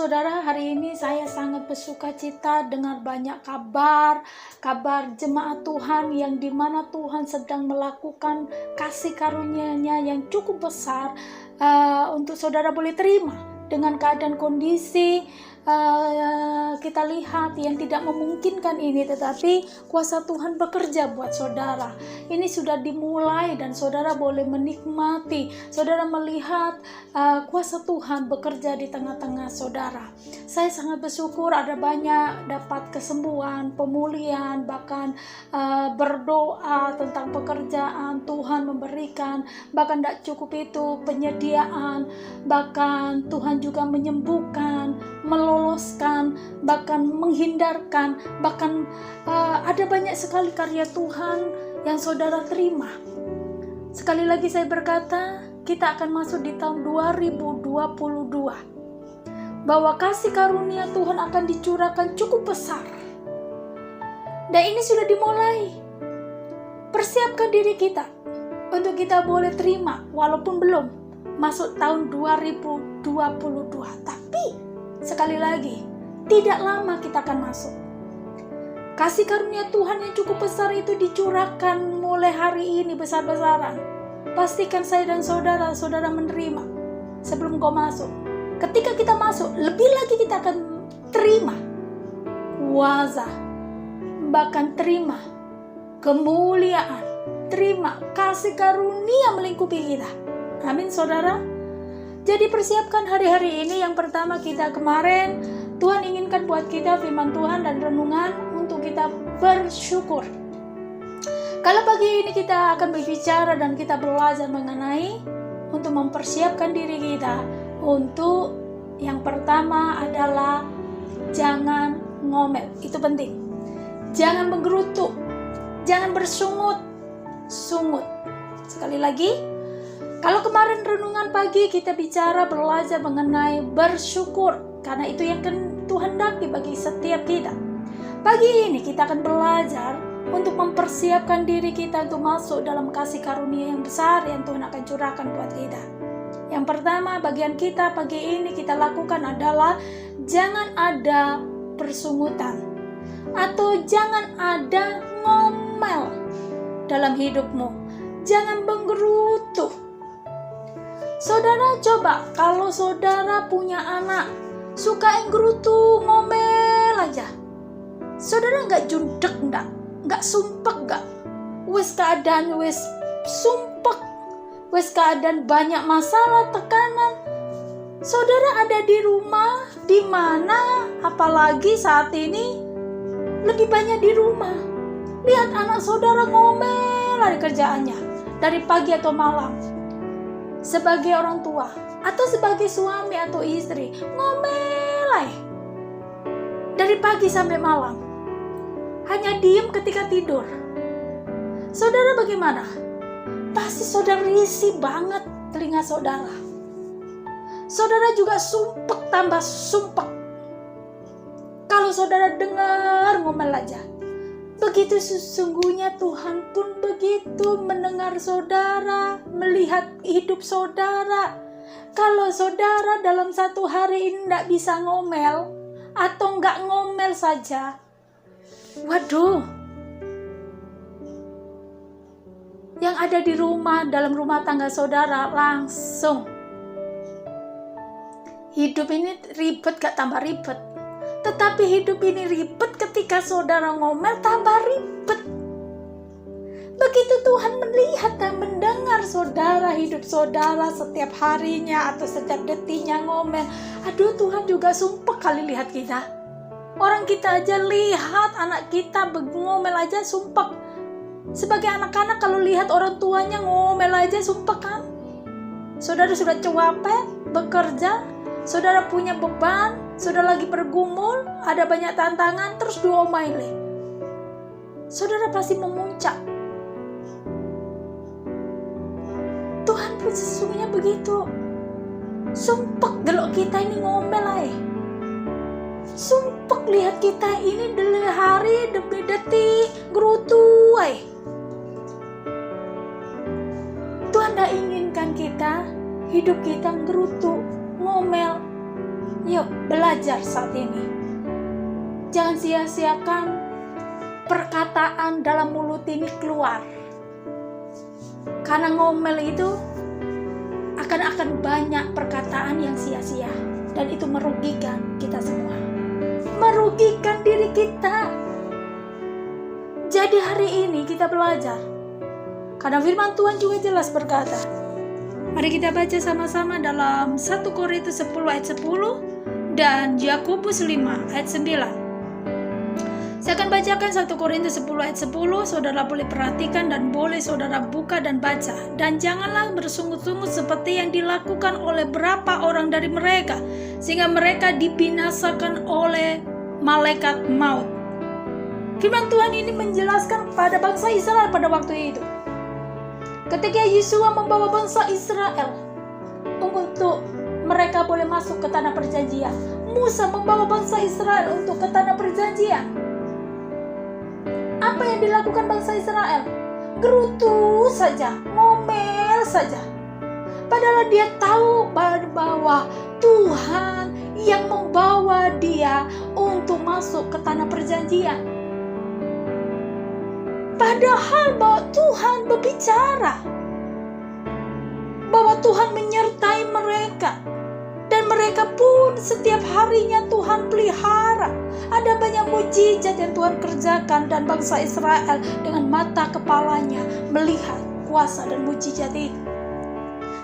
saudara, hari ini saya sangat bersuka cita dengar banyak kabar jemaat Tuhan yang dimana Tuhan sedang melakukan kasih karunia-Nya yang cukup besar untuk saudara boleh terima dengan keadaan kondisi kita lihat yang tidak memungkinkan ini, tetapi kuasa Tuhan bekerja buat saudara. Ini sudah dimulai dan saudara boleh menikmati, saudara melihat kuasa Tuhan bekerja di tengah-tengah saudara. Saya sangat bersyukur ada banyak dapat kesembuhan, pemulihan, bahkan berdoa tentang pekerjaan Tuhan memberikan, bahkan tidak cukup itu penyediaan, bahkan Tuhan juga menyembuhkan, meloloskan, bahkan menghindarkan, bahkan ada banyak sekali karya Tuhan yang saudara terima. Sekali lagi saya berkata, kita akan masuk di tahun 2022 bahwa kasih karunia Tuhan akan dicurahkan cukup besar, dan ini sudah dimulai. Persiapkan diri kita untuk kita boleh terima walaupun belum masuk tahun 2022, tapi sekali lagi, tidak lama kita akan masuk. Kasih karunia Tuhan yang cukup besar itu dicurahkan mulai hari ini besar-besaran. Pastikan saya dan saudara menerima sebelum kau masuk. Ketika kita masuk, lebih lagi kita akan terima kuasa, bahkan terima kemuliaan, terima kasih karunia melingkupi kita. Amin saudara. Jadi persiapkan hari-hari ini. Yang pertama, kita kemarin Tuhan inginkan buat kita firman Tuhan dan renungan untuk kita bersyukur. Kalau pagi ini kita akan berbicara dan kita belajar mengenai untuk mempersiapkan diri kita untuk yang pertama adalah jangan ngomel. Itu penting. Jangan menggerutu, jangan bersungut. Sekali lagi, kalau kemarin renungan pagi kita bicara belajar mengenai bersyukur, karena itu yang Tuhan hendaki bagi setiap kita. Pagi ini kita akan belajar untuk mempersiapkan diri kita untuk masuk dalam kasih karunia yang besar yang Tuhan akan curahkan buat kita. Yang pertama, bagian kita pagi ini kita lakukan adalah jangan ada persungutan atau jangan ada ngomel dalam hidupmu. Jangan menggerutu. Saudara coba kalau saudara punya anak suka enggerutu, ngomel aja, saudara nggak jundek, nggak sumpek, nggak wes keadaan wes sumpek, wes keadaan banyak masalah, tekanan, saudara ada di rumah di mana apalagi saat ini lebih banyak di rumah, lihat anak saudara ngomel dari kerjaannya dari pagi atau malam. Sebagai orang tua atau sebagai suami atau istri, ngomel dari pagi sampai malam, hanya diem ketika tidur. Saudara bagaimana? Pasti saudara risih banget telinga saudara. Saudara juga sumpek tambah sumpek kalau saudara dengar ngomel aja. Begitu sesungguhnya Tuhan pun begitu mendengar saudara, melihat hidup saudara. Kalau saudara dalam satu hari ini tidak bisa ngomel atau nggak ngomel saja, waduh, yang ada di rumah, dalam rumah tangga saudara langsung hidup ini ribet gak tambah ribet. Tetapi hidup ini ribet ketika saudara ngomel, tambah ribet. Begitu Tuhan melihat dan mendengar saudara, hidup saudara setiap harinya atau setiap detiknya ngomel, aduh Tuhan juga sumpah kali lihat kita. Orang kita aja lihat anak kita ngomel aja sumpah. Sebagai anak-anak kalau lihat orang tuanya ngomel aja sumpah kan. Saudara sudah capek bekerja, saudara punya beban, saudara lagi bergumul, ada banyak tantangan, terus diomelin. Saudara pasti memuncak. Tuhan pun sesungguhnya begitu. Sumpek gelok kita ini ngomel Sumpek lihat kita ini demi hari demi detik gerutu Tuhan tidak inginkan kita hidup kita gerutu, ngomel. Yuk belajar saat ini. Jangan sia-siakan perkataan dalam mulut ini keluar. Karena ngomel itu akan banyak perkataan yang sia-sia. Dan itu merugikan kita semua. Merugikan diri kita. Jadi hari ini kita belajar. Karena firman Tuhan juga jelas berkata. Mari kita baca sama-sama dalam 1 Korintus 10 ayat 10 dan Yakobus 5 ayat 9. Saya akan bacakan 1 Korintus 10 ayat 10. Saudara boleh perhatikan dan boleh saudara buka dan baca. Dan janganlah bersungut-sungut seperti yang dilakukan oleh beberapa orang dari mereka, sehingga mereka dibinasakan oleh malaikat maut. Firman Tuhan ini menjelaskan pada bangsa Israel pada waktu itu. Ketika Yosua membawa bangsa Israel untuk mereka boleh masuk ke tanah perjanjian, Musa membawa bangsa Israel untuk ke tanah perjanjian. Apa yang dilakukan bangsa Israel? Gerutu saja, ngomel saja. Padahal dia tahu bahwa Tuhan yang membawa dia untuk masuk ke tanah perjanjian. Padahal bahwa Tuhan berbicara, bahwa Tuhan menyertai mereka, dan mereka pun setiap harinya Tuhan pelihara. Ada banyak mujizat yang Tuhan kerjakan, dan bangsa Israel dengan mata kepalanya melihat kuasa dan mujizat itu.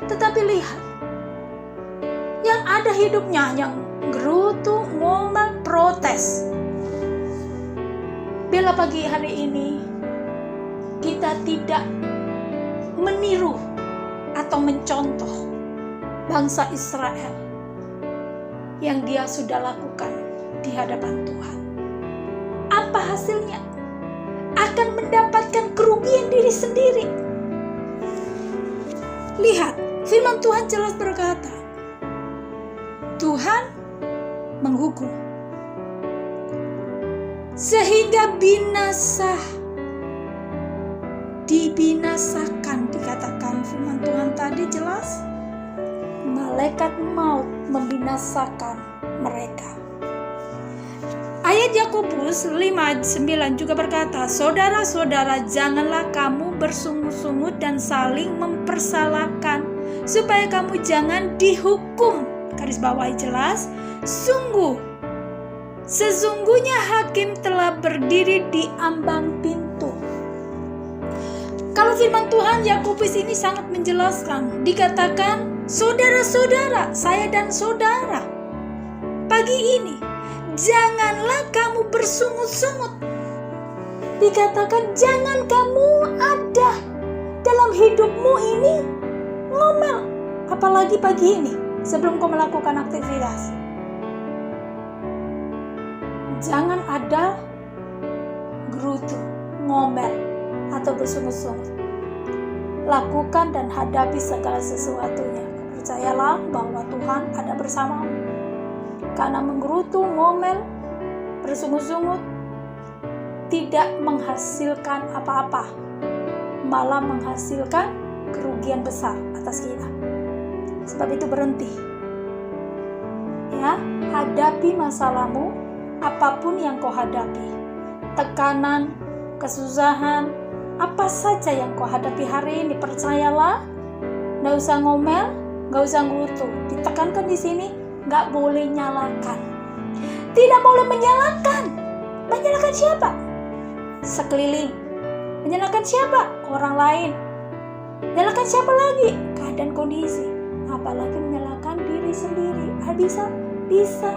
Tetapi lihat, yang ada hidupnya yang gerutu, ngomel, protes. Bila pagi hari ini kita tidak meniru atau mencontoh bangsa Israel yang dia sudah lakukan di hadapan Tuhan, apa hasilnya? Akan mendapatkan kerugian diri sendiri. Lihat, firman Tuhan jelas berkata, Tuhan menghukum sehingga dibinasakan, dikatakan firman Tuhan tadi jelas, malaikat maut membinasakan mereka. Ayat Yakobus 5:9 juga berkata, saudara-saudara, janganlah kamu bersungut-sungut dan saling mempersalahkan, supaya kamu jangan dihukum. Garis bawahi jelas, sesungguhnya hakim telah berdiri di ambang pintu. Kalau firman Tuhan Yakobus ini sangat menjelaskan, dikatakan saudara-saudara, saya dan saudara. Pagi ini janganlah kamu bersungut-sungut. Dikatakan jangan kamu ada dalam hidupmu ini ngomel. Apalagi pagi ini sebelum kau melakukan aktivitas. Jangan ada gerutu, ngomel, atau bersungut-sungut. Lakukan dan hadapi segala sesuatunya. Percayalah bahwa Tuhan ada bersamamu. Karena menggerutu, ngomel, bersungut-sungut tidak menghasilkan apa-apa, malah menghasilkan kerugian besar atas kita. Sebab itu berhenti. Ya, hadapi masalahmu, apapun yang kau hadapi. Tekanan, kesusahan, apa saja yang kau hadapi hari ini, percayalah, nggak usah ngomel, nggak usah ngutu. Ditekankan di sini, nggak boleh nyalakan. Tidak boleh menyalahkan. Menyalahkan siapa? Sekeliling. Menyalahkan siapa? Orang lain. Menyalahkan siapa lagi? Keadaan kondisi. Apalagi menyalahkan diri sendiri. Bisa.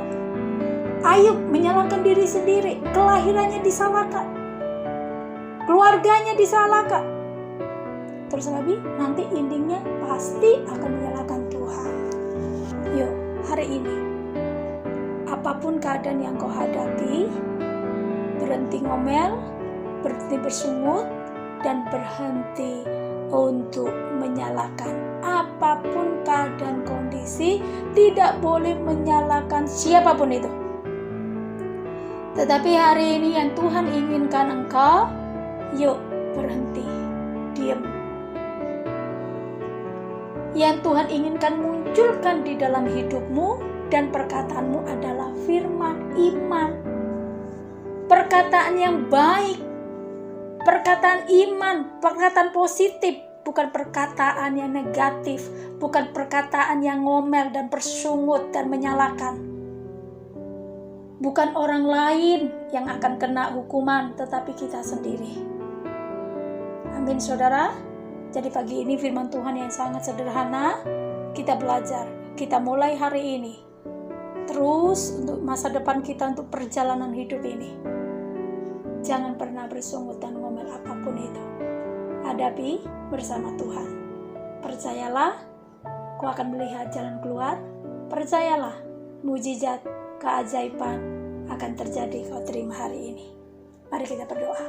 Ayub menyalahkan diri sendiri. Kelahirannya disalahkan. Keluarganya disalahkan. Terus nanti endingnya pasti akan menyalahkan Tuhan. Yuk, hari ini apapun keadaan yang kau hadapi, berhenti ngomel, berhenti bersungut, dan berhenti untuk menyalahkan. Apapun keadaan kondisi, tidak boleh menyalahkan siapapun itu. Tetapi hari ini yang Tuhan inginkan engkau, yuk berhenti, diam. Yang Tuhan inginkan munculkan di dalam hidupmu, dan perkataanmu adalah firman iman. Perkataan yang baik, perkataan iman, perkataan positif, bukan perkataan yang negatif, bukan perkataan yang ngomel dan bersungut dan menyalahkan. Bukan orang lain yang akan kena hukuman, tetapi kita sendiri. Amin, saudara. Jadi pagi ini firman Tuhan yang sangat sederhana, kita belajar, kita mulai hari ini. Terus untuk masa depan kita, untuk perjalanan hidup ini. Jangan pernah bersungut dan ngomel apapun itu. Hadapi bersama Tuhan. Percayalah, kau akan melihat jalan keluar. Percayalah, mujizat, keajaiban akan terjadi kau terima hari ini. Mari kita berdoa.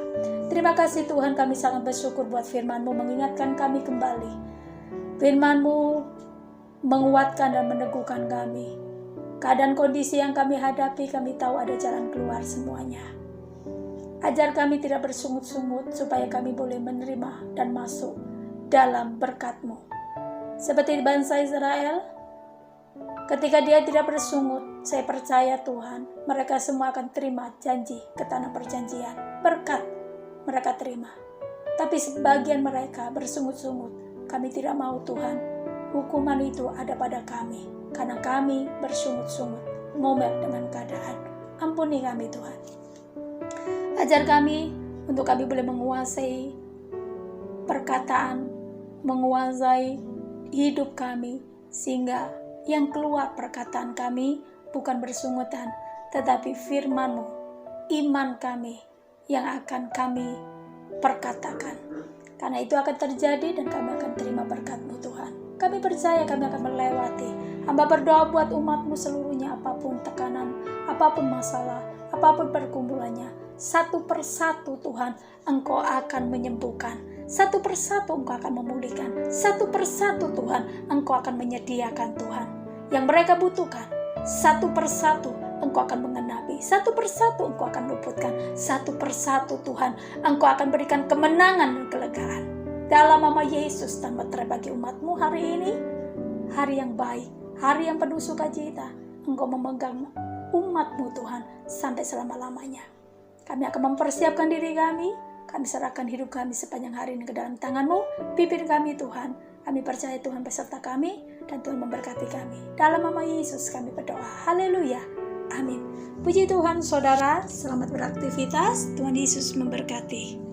Terima kasih Tuhan, kami sangat bersyukur buat firman-Mu mengingatkan kami kembali. Firman-Mu menguatkan dan meneguhkan kami. Keadaan kondisi yang kami hadapi, kami tahu ada jalan keluar semuanya. Ajar kami tidak bersungut-sungut supaya kami boleh menerima dan masuk dalam berkat-Mu. Seperti bangsa Israel, ketika dia tidak bersungut, saya percaya Tuhan, mereka semua akan terima janji ke tanah perjanjian. Berkat mereka terima. Tapi sebagian mereka bersungut-sungut. Kami tidak mau Tuhan, hukuman itu ada pada kami. Karena kami bersungut-sungut, ngomel dengan keadaan. Ampuni kami Tuhan. Ajar kami untuk kami boleh menguasai perkataan, menguasai hidup kami, sehingga yang keluar perkataan kami bukan bersungutan, tetapi firman-Mu, iman kami yang akan kami perkatakan. Karena itu akan terjadi dan kami akan terima berkat-Mu Tuhan. Kami percaya kami akan melewati. Hamba berdoa buat umat-Mu seluruhnya, apapun tekanan, apapun masalah, apapun pergumulannya. Satu persatu Tuhan, Engkau akan menyembuhkan. Satu persatu Engkau akan memulihkan. Satu persatu Tuhan, Engkau akan menyediakan Tuhan yang mereka butuhkan. Satu persatu Engkau akan mengenapi. Satu persatu Engkau akan luputkan. Satu persatu Tuhan, Engkau akan berikan kemenangan dan kelegaan. Dalam nama Yesus, dan bagi umat-Mu hari ini, hari yang baik, hari yang penuh sukacita. Engkau memegang umat-Mu Tuhan sampai selama-lamanya. Kami akan mempersiapkan diri kami serahkan hidup kami sepanjang hari ini ke dalam tangan-Mu. Pimpin kami Tuhan. Kami percaya Tuhan beserta kami dan Tuhan memberkati kami. Dalam nama Yesus kami berdoa. Haleluya. Amin. Puji Tuhan saudara, selamat beraktivitas. Tuhan Yesus memberkati.